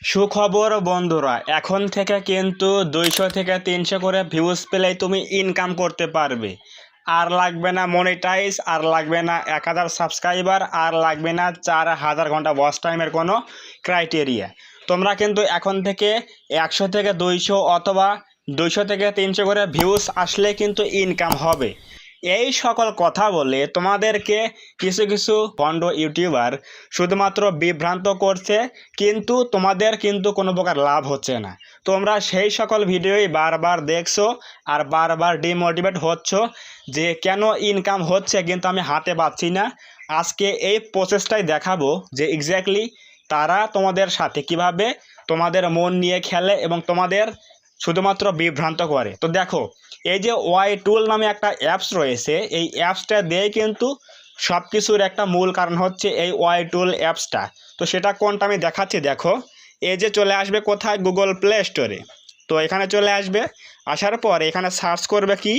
সুখবর বন্ধুরা, এখন থেকে কিন্তু 200 থেকে 300 করে ভিউজ পেলেই তুমি ইনকাম করতে পারবে। আর লাগবে না মনিটাইজ, আর লাগবে না 1000 সাবস্ক্রাইবার, আর লাগবে না 4000 ঘন্টা ওয়াচ টাইমের কোনো ক্রাইটেরিয়া। তোমরা কিন্তু এখন থেকে 100 থেকে 200 অথবা 200 থেকে 300 করে ভিউজ আসলে কিন্তু ইনকাম হবে। এই সকল কথা বলে তোমাদেরকে কিছু কিছু ভণ্ড ইউটিউবার শুধুমাত্র বিভ্রান্ত করছে, কিন্তু তোমাদের কিন্তু কোনো প্রকার লাভ হচ্ছে না। তোমরা সেই সকল ভিডিওই বারবার দেখছো আর বারবার ডিমোটিভেট হচ্ছ যে কেন ইনকাম হচ্ছে কিন্তু আমি হাতে পাচ্ছি না। আজকে এই প্রসেসটাই দেখাবো যে এক্স্যাক্টলি তারা তোমাদের সাথে কিভাবে তোমাদের মন নিয়ে খেলে এবং তোমাদের শুধুমাত্র বিভ্রান্ত করে। তো দেখো, এই যে ওয়াই টুল নামে একটা অ্যাপস রয়েছে, এই অ্যাপসটা দিয়ে কিন্তু সব কিছুর একটা মূল কারণ হচ্ছে এই ওয়াই টুল অ্যাপসটা। তো সেটা কোনটা আমি দেখাচ্ছি। দেখো, এই যে চলে আসবে কোথায়, গুগল প্লে স্টোরে। তো এখানে চলে আসবে, আসার পর এখানে সার্চ করবে কি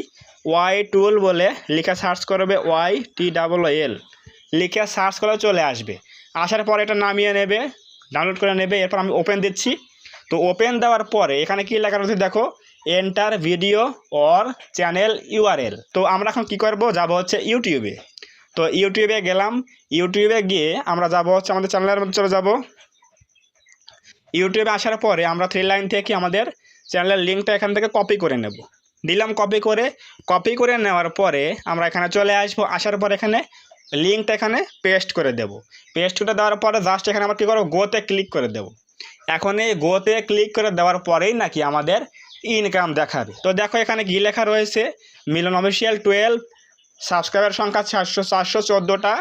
ওয়াই টুল বলে লিখে সার্চ করবে, YTLL লিখে সার্চ করে চলে আসবে। আসার পর এটা নামিয়ে নেবে, ডাউনলোড করে নেবে। এরপর আমি ওপেন দিচ্ছি। তো ওপেন দেওয়ার পরে এখানে কি লেখা রয়েছে দেখো, enter video or channel URL. তো আমরা এখন কি করব, যাব হচ্ছে ইউটিউবে। তো ইউটিউবে গেলাম, ইউটিউবে গিয়ে আমরা যাব হচ্ছে আমাদের চ্যানেলের মধ্যে চলে যাব। ইউটিউবে আসার পরে আমরা 3 লাইন থেকে আমাদের চ্যানেলের লিঙ্কটা এখান থেকে কপি করে নেব। দিলাম কপি করে নেওয়ার পরে আমরা এখানে চলে আসবো। আসার পর এখানে লিঙ্কটা এখানে পেস্ট করে দেব। পেস্ট করে দেওয়ার পরে জাস্ট এখানে আমরা কী করবো, গোতে ক্লিক করে দেব। এখন এই গোতে ক্লিক করে দেওয়ার পরেই নাকি আমাদের ইনকাম দেখাবে। তো দেখো এখানে কী লেখা রয়েছে, মিলন অফিসিয়াল 12, সাবস্ক্রাইবার সংখ্যা 414টা,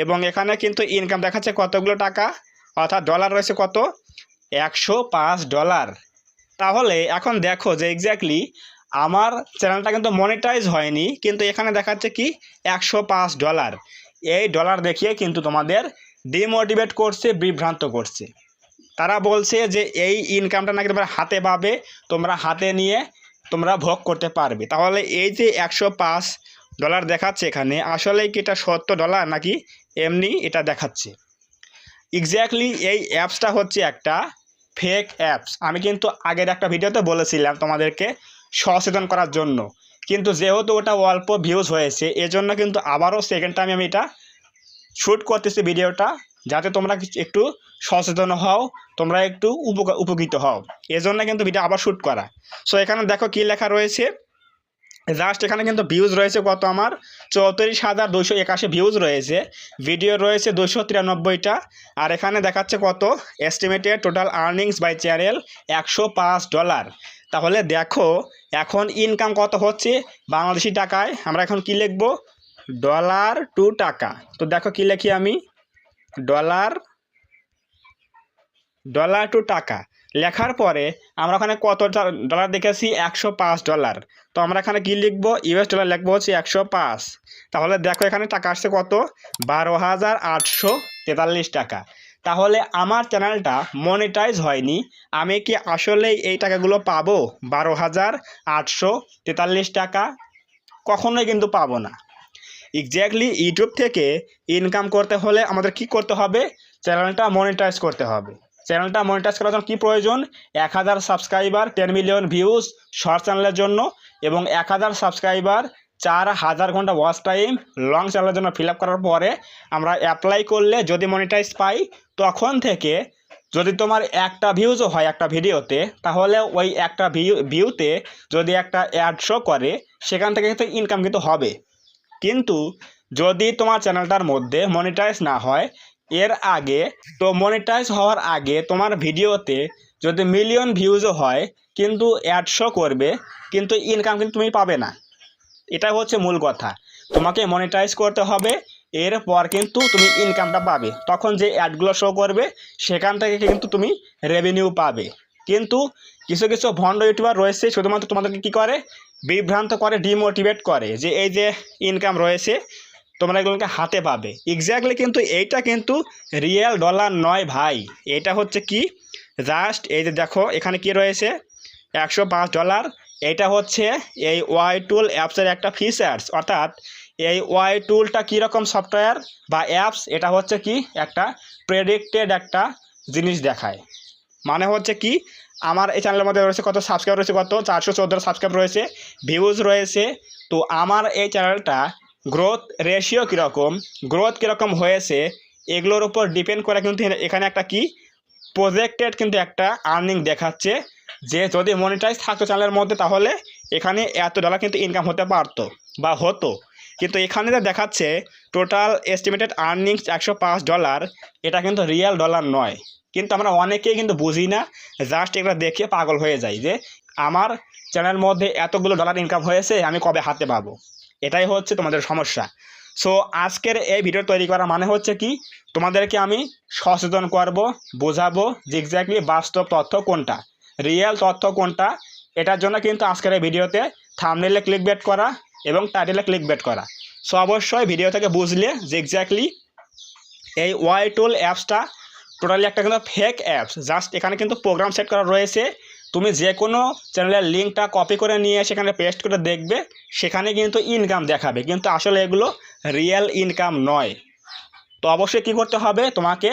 এবং এখানে কিন্তু ইনকাম দেখাচ্ছে কতগুলো টাকা, অর্থাৎ ডলার রয়েছে কত, $105। তাহলে এখন দেখো যে এক্স্যাক্টলি আমার চ্যানেলটা কিন্তু মনিটাইজ হয়নি, কিন্তু এখানে দেখাচ্ছে কি $105। এই ডলার দেখিয়ে কিন্তু তোমাদের ডিমোটিভেট করছে, বিভ্রান্ত করছে। তারা বলছে যে এই ইনকামটা নাকি তোমরা হাতে পাবে, তোমরা হাতে নিয়ে তোমরা ভোগ করতে পারবে। তাহলে এই যে $105 দেখাচ্ছে এখানে, আসলে কি এটা $70 নাকি এমনি এটা দেখাচ্ছে? এক্স্যাক্টলি এই অ্যাপসটা হচ্ছে একটা ফেক অ্যাপস। আমি কিন্তু আগের একটা ভিডিওতে বলেছিলাম তোমাদেরকে সচেতন করার জন্য, কিন্তু যেহেতু ওটা অল্প ভিউজ হয়েছে এজন্য কিন্তু আবারও সেকেন্ড টাইম আমি এটা শ্যুট করতেছি ভিডিওটা, যাতে তোমরা একটু সচেতন হও, তোমরা একটু উপকৃত হও, এজন্য কিন্তু ভিডিও আবার শ্যুট করা। সো এখানে দেখো কী লেখা রয়েছে, জাস্ট এখানে কিন্তু ভিউজ রয়েছে কত, আমার 34,281 ভিউজ রয়েছে, ভিডিও রয়েছে 293টা, আর এখানে দেখাচ্ছে কত, estimated total earnings by channel $105। তাহলে দেখো এখন ইনকাম কত হচ্ছে বাংলাদেশি টাকায়। আমরা এখন কি লিখব, ডলার টু টাকা। তো দেখো কি লিখি আমি, ডলার টু টাকা লেখার পরে আমরা ওখানে কত ডলার দেখেছি, $105। তো আমরা এখানে কি লিখবো, US ডলার লিখবো হচ্ছে 105। তাহলে দেখো এখানে টাকা আসছে কত, 12,843 টাকা। তাহলে আমার চ্যানেলটা মনিটাইজ হয়নি, আমি কি আসলে এই টাকাগুলো পাবো? 12,843 টাকা কখনোই কিন্তু পাবো না। এক্স্যাক্টলি ইউটিউব থেকে ইনকাম করতে হলে আমাদের কি করতে হবে, চ্যানেলটা মনিটাইজ করতে হবে। চ্যানেলটা মনিটাইজ করার জন্য কী প্রয়োজন, 1000 সাবস্ক্রাইবার, 10 মিলিয়ন ভিউজ শর্ট চ্যানেলের জন্য, এবং 1000 সাবস্ক্রাইবার, 4000 ঘন্টা ওয়াচ টাইম লং চ্যানেলের জন্য ফিল আপ করার পরে আমরা অ্যাপ্লাই করলে যদি মনিটাইজ পাই, তখন থেকে যদি তোমার একটা ভিউজও হয় একটা ভিডিওতে, তাহলে ওই একটা ভিউতে যদি একটা অ্যাড শো করে, সেখান থেকে কিন্তু ইনকাম কিন্তু হবে। কিন্তু যদি তোমার চ্যানেলটার মধ্যে মনিটাইজ না হয় এর আগে, তো মনিটাইজ হওয়ার আগে তোমার ভিডিওতে যদি মিলিয়ন ভিউজও হয় কিন্তু অ্যাড শো করবে, কিন্তু ইনকাম কিন্তু তুমি পাবে না। এটা হচ্ছে মূল কথা, তোমাকে মনিটাইজ করতে হবে, এরপর কিন্তু তুমি ইনকামটা পাবে। তখন যে অ্যাডগুলো শো করবে সেখান থেকে কিন্তু তুমি রেভিনিউ পাবে। কিন্তু কিছু কিছু ভণ্ড ইউটিউবার রয়েছে শুধুমাত্র তোমাদেরকে কী করে, বিভ্রান্ত করে, ডিমোটিভেট করে যে এই যে ইনকাম রয়েছে তোমরা এগুলোকে হাতে পাবে। এক্স্যাক্টলি কিন্তু এইটা কিন্তু রিয়েল ডলার নয় ভাই, এটা হচ্ছে কি জাস্ট এই যে দেখো এখানে কি রয়েছে, $105। এটা হচ্ছে এই ওয়াই টুল অ্যাপসের একটা ফিচার্স, অর্থাৎ এই ওয়াই টুলটা কীরকম সফটওয়্যার বা অ্যাপস, এটা হচ্ছে কি একটা প্রেডিক্টেড একটা জিনিস দেখায়। মানে হচ্ছে কি, আমার এই চ্যানেলের মধ্যে রয়েছে কত সাবস্ক্রাইব রয়েছে, কত 414 সাবস্ক্রাইব রয়েছে, ভিউজ রয়েছে। তো আমার এই চ্যানেলটা গ্রোথ রেশিও কীরকম, গ্রোথ কীরকম হয়েছে, এগুলোর উপর ডিপেন্ড করে কিন্তু এখানে একটা কি প্রজেক্টেড কিন্তু একটা আর্নিং দেখাচ্ছে, যে যদি মনিটাইজ থাকতো চ্যানেলের মধ্যে তাহলে এখানে এত ডলার কিন্তু ইনকাম হতে পারতো বা হতো। কিন্তু এখানে যে দেখাচ্ছে টোটাল এস্টিমেটেড আর্নিংস $105, এটা কিন্তু রিয়েল ডলার নয়। কিন্তু আমরা অনেকেই কিন্তু বুঝি না, জাস্ট এগুলো দেখে পাগল হয়ে যাই যে আমার চ্যানেলের মধ্যে এতগুলো ডলার ইনকাম হয়েছে, আমি কবে হাতে পাবো। এটাই হচ্ছে তোমাদের সমস্যা। সো আজকের এই ভিডিও তৈরি করা মানে হচ্ছে কি, তোমাদেরকে আমি সচেতন করব, বোঝাবো যে এক্স্যাক্টলি বাস্তব তথ্য কোনটা, রিয়েল তথ্য কোনটা। এটার জন্য কিন্তু আজকের এই ভিডিওতে থাম্বনেইলে ক্লিকবেট করা এবং টাইটেলে ক্লিকবেট করা। সো অবশ্যই ভিডিও থেকে বুঝলে যে এক্স্যাক্টলি এই ওয়াই টুল অ্যাপসটা টোটালি একটা কিন্তু ফেক অ্যাপস। জাস্ট এখানে কিন্তু প্রোগ্রাম সেট করা রয়েছে, তুমি যে কোনো চ্যানেলের লিঙ্কটা কপি করে নিয়ে সেখানে পেস্ট করে দেখবে, সেখানে কিন্তু ইনকাম দেখাবে, কিন্তু আসলে এগুলো রিয়েল ইনকাম নয়। তো অবশ্যই কী করতে হবে, তোমাকে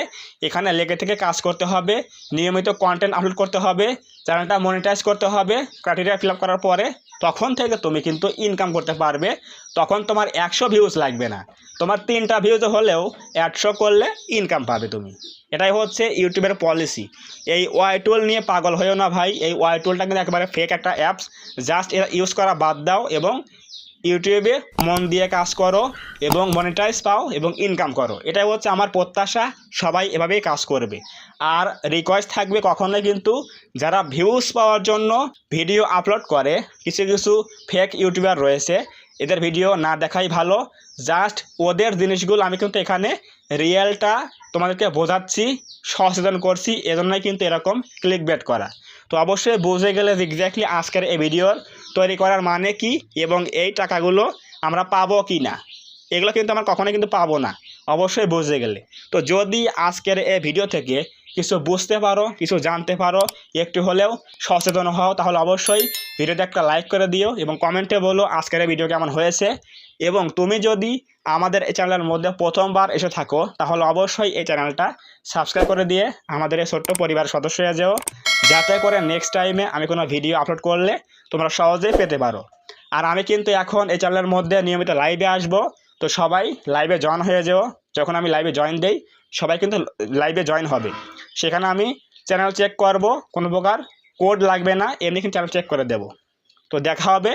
এখানে লেগে থেকে কাজ করতে হবে, নিয়মিত কন্টেন্ট আপলোড করতে হবে, চ্যানেলটা মনিটাইজ করতে হবে ক্রাইটেরিয়া ফিল আপ করার পরে। তখন থেকে তুমি কিন্তু ইনকাম করতে পারবে। তখন তোমার 100 ভিউজ লাগবে না, তোমার 3টা ভিউজ হলেও 100 করলে ইনকাম পাবে তুমি। এটাই হচ্ছে ইউটিউবের পলিসি। এই ওয়াই টুল নিয়ে পাগল হয়েও না ভাই, এই ওয়াই টুলটা কিন্তু একেবারে ফেক একটা অ্যাপস। জাস্ট এরা ইউজ করা বাদ দাও এবং ইউটিউবে মন দিয়ে কাজ করো এবং মনিটাইজ পাও এবং ইনকাম করো। এটাই হচ্ছে আমার প্রত্যাশা, সবাই এভাবেই কাজ করবে। আর রিকোয়েস্ট থাকবে, কখনোই কিন্তু যারা ভিউজ পাওয়ার জন্য ভিডিও আপলোড করে, কিছু কিছু ফেক ইউটিউবার রয়েছে, এদের ভিডিও না দেখাই ভালো। জাস্ট ওদের জিনিসগুলো আমি কিন্তু এখানে রিয়েলটা তোমাদেরকে বোঝাচ্ছি, সচেতন করছি, এজন্যই কিন্তু এরকম ক্লিকবেট করা। তো অবশ্যই বুঝে গেলে এক্স্যাক্টলি আজকের এই ভিডিওর তৈরি করার মানে কি এবং এই টাকাগুলো আমরা পাবো কি না, এগুলো কিন্তু আমরা কখনোই কিন্তু পাবো না, অবশ্যই বুঝে গেলে। তো যদি আজকের এই ভিডিও থেকে কিছু বুঝতে পারো, কিছু জানতে পারো, একটু হলেও সচেতন হও, তাহলে অবশ্যই ভিডিওতে একটা লাইক করে দিও এবং কমেন্টে বলো আজকের এই ভিডিও কেমন হয়েছে। এবং তুমি যদি আমাদের এই চ্যানেলের মধ্যে প্রথমবার এসে থাকো, তাহলে অবশ্যই এই চ্যানেলটা সাবস্ক্রাইব করে দিয়ে আমাদের এই ছোট্ট পরিবারের সদস্য হয়ে যাও, যাতে করে নেক্সট টাইমে আমি কোনো ভিডিও আপলোড করলে তোমরা সহজেই পেতে পারো। আর আমি কিন্তু এখন এই চ্যানেলের মধ্যে নিয়মিত লাইভে আসবো, তো সবাই লাইভে জয়েন হয়ে যাও। যখন আমি লাইভে জয়েন দেই, সবাই কিন্তু লাইভে জয়েন হবে। সেখানে আমি চ্যানেল চেক করব, কোনো প্রকার কোড লাগবে না, এমনি কিন্তু চ্যানেল চেক করে দেব। তো দেখা হবে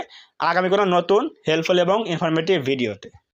আগামী কোনো নতুন হেল্পফুল এবং ইনফরমেটিভ ভিডিওতে।